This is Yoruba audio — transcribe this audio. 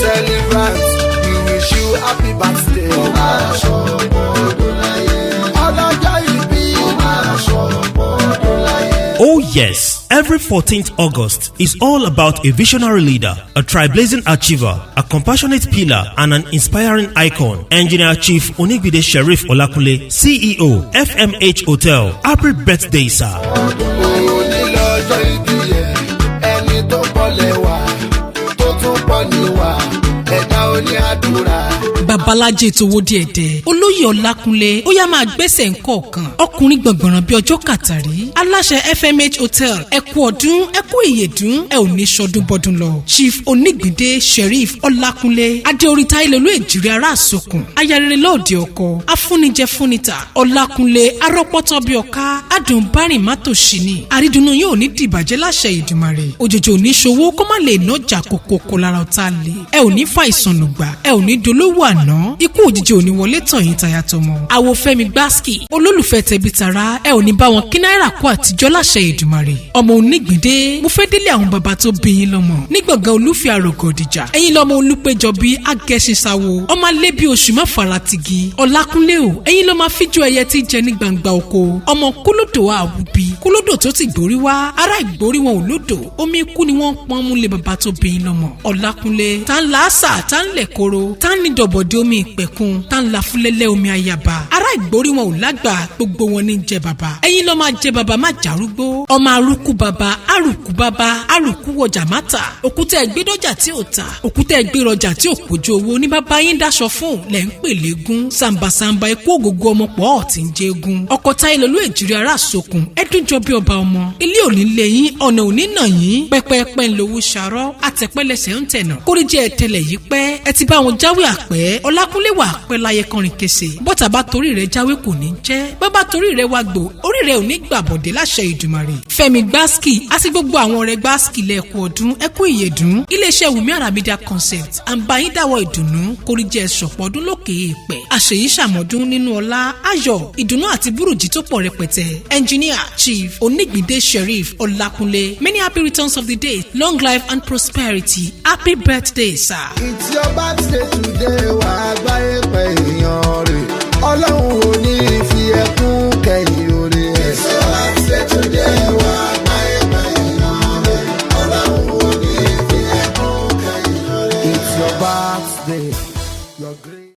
celebrant, we wish you happy birthday. Ó máa ṣọ̀pọ̀ ọdún láyé. Ọlọ́jọ́ ìbí. Ó máa ṣọ̀pọ̀ ọdún láyé. Oh yes, every 14th August is all about a visionary leader, a trailblazing achiever, a compassionate pillar, and an inspiring icon. Engineer Chief Onigbide Sheriff Olakunle, CEO, FMH Hotel. Happy birthday, sir. Babalaje tówó díẹ̀dẹ̀ olóyè Ọlákúnlé ó yá máa gbẹ́sẹ̀ ńkọ̀ọ̀kan ọkùnrin gbọ̀ngbọ̀ràn bíi ọjọ́ kàtàrí aláṣẹ FMH Hotel ẹ kú ọdún ẹ kú ìyèdún ẹ ò ní ṣọdún bọ́dún lọ Chief Onígbìndé Sheriff Ọlákúnlé adéoríta ilẹ̀lú èjìrì ará àsokùn ayarere lọ́ọ̀dẹ ọkọ afúnijẹ fúnita Ọlákúnlé arọ́pọ́tọ́ bíi ọ̀ká adùn bárìn mátòṣì ni àrídùnnú yóò ní dìbàjẹ́ láṣẹ Ìdùmarè òjòjò ò ní ṣòwò kó má lè nájà kókó lára ọ̀tá lè ẹ ò ní fa ìsànlùgbà ẹ ò ní dolówó àná ikú òjijì ò ní wọlé tàn yín tayatọmọ Àwòfẹ́mi Gbásky olólùfẹ́ tẹbitara ẹ ò ní bá wọn kí náírà kó àtijọ́ láṣẹ Èdùmàrè ọmọ Onígbìndé mo fẹ́ délé àwọn bàbá tó bí yín lọ́mọ ní gbọ̀ngàn Olúfẹ́ Àrògọ̀dìjà ẹ̀yin lọ́mọ Olúpéjọ bí agẹ́sísáwo ọmọ alẹ́ bí oṣù mẹ́fàràtìgì Ọlákúnlé o ẹ̀yin lọ́mọ afíjú ẹyẹ tí jẹ ní gbangba oko ọmọ kólódò àwùbí kólódò tó ti gbórí wá ará ìgbórí wọn ò lódò omi ikú ni wọ́n pọ́n múlẹ̀ bàbá tó bí yín lọ́mọ Ọlákúnlé tá ń làásà tá ń lẹ̀kọ́rọ́ tá ń ní dọ̀bọ̀dé omi ìpẹ̀kun tá ń la fúlẹ́lẹ́ omi ayaba ará ìgbórí wọn ò lágbà gbogbo wọn ní jẹ bàbá ẹ̀yin ló máa jẹ bàbá má jàrúgbó ọmọ arúkú bàbá arúkú wọjà má ta òkúta ẹgbẹ́dọ́jà tí ò ta òkúta ẹgbẹ́rọjà tí ò kojú owó ní bàbá yín dáṣọ fún lẹ́ ń pè légún sàǹbàsàǹbà ikú ògógó ọmọ pọ̀ ọ̀ tí ń jẹ́ egun ọkọ̀ táyé lọ́lú èjìrì ará àsokùn ẹdúnjọ bí ọba ọmọ ilé òní lé yín ọ̀nà òní nà yín pẹ́pẹ́pẹ́ ńlọ́wọ́ ṣàrọ́ àtẹ̀pẹ́lẹsẹ̀ ń tẹ̀nà kórìjẹ́ ẹ̀tẹ̀lẹ̀ yìí pẹ́ ẹ ti bá wọn jáwé àpẹ́ Ọlákúnlé wà pẹ́ láyé kọrin kése bọ́tà bá torí rẹ̀ jáwé kò ní jẹ́ bábá torí rẹ̀ wá gbò orí rẹ̀ ò ní gbàbọ̀dé láṣẹ Ìdùmarè Fẹ́mi Gbásky àti gbogbo àwọn ọ̀rẹ́ Gbásky lẹ́ẹ̀kú ọdún ẹkú ìyèdún iléeṣẹ́ Wùmí Àrà Media Concept àǹbáyín dáwọ́ ìdùnnú kórìjẹ́ ṣọ̀pọ̀ ọdún lókè èèpẹ̀ àṣeyí ṣàmọ́dún nínú ọlá ayọ̀ ìdùnnú àti burújí tó pọ̀ rẹpẹtẹ Engineer Chief Onígbìndé Sheriff Ọlákúnlé many happy returns of the day long life and prosperity happy birthday sir. It's your birthday today wàá gbáyé pẹ̀ èèyàn rẹ̀ Ọlọ́run ò ní.